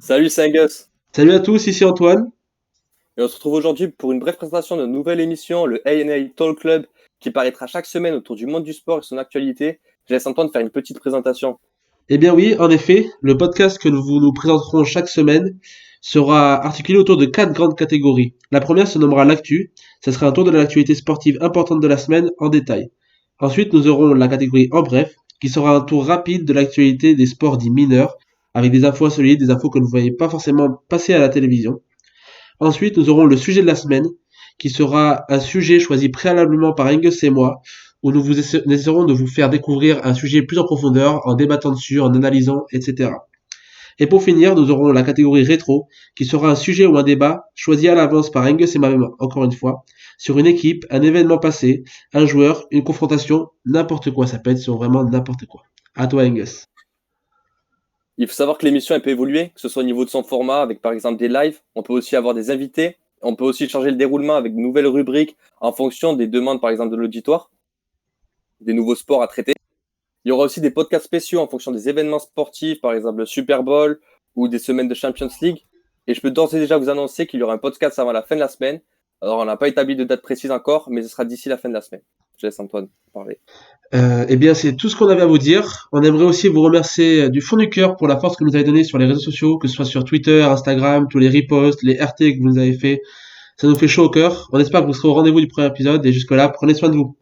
Salut, c'est Angus. Salut à tous, ici Antoine. Et on se retrouve aujourd'hui pour une brève présentation de notre nouvelle émission, le A&A Talk Club, qui paraîtra chaque semaine autour du monde du sport et son actualité. Je laisse Antoine faire une petite présentation. Eh bien oui, en effet, le podcast que nous présenterons chaque semaine sera articulé autour de 4 grandes catégories. La première se nommera l'actu. Ça sera un tour de l'actualité sportive importante de la semaine en détail. Ensuite, nous aurons la catégorie en bref, qui sera un tour rapide de l'actualité des sports dits mineurs, avec des infos solides, des infos que vous ne voyez pas forcément passer à la télévision. Ensuite, nous aurons le sujet de la semaine, qui sera un sujet choisi préalablement par Angus et moi, où nous essaierons de vous faire découvrir un sujet plus en profondeur, en débattant dessus, en analysant, etc. Et pour finir, nous aurons la catégorie rétro, qui sera un sujet ou un débat choisi à l'avance par Angus et moi-même, encore une fois, sur une équipe, un événement passé, un joueur, une confrontation, n'importe quoi, ça peut être sur vraiment n'importe quoi. À toi Angus. Il faut savoir que l'émission elle peut évoluer, que ce soit au niveau de son format, avec par exemple des lives. On peut aussi avoir des invités. On peut aussi changer le déroulement avec de nouvelles rubriques en fonction des demandes, par exemple, de l'auditoire, des nouveaux sports à traiter. Il y aura aussi des podcasts spéciaux en fonction des événements sportifs, par exemple le Super Bowl ou des semaines de Champions League. Et je peux d'ores et déjà vous annoncer qu'il y aura un podcast avant la fin de la semaine. Alors, on n'a pas établi de date précise encore, mais ce sera d'ici la fin de la semaine. Je laisse Antoine parler. Eh bien, c'est tout ce qu'on avait à vous dire. On aimerait aussi vous remercier du fond du cœur pour la force que vous nous avez donnée sur les réseaux sociaux, que ce soit sur Twitter, Instagram, tous les reposts, les RT que vous nous avez fait. Ça nous fait chaud au cœur. On espère que vous serez au rendez-vous du premier épisode et jusque-là, prenez soin de vous.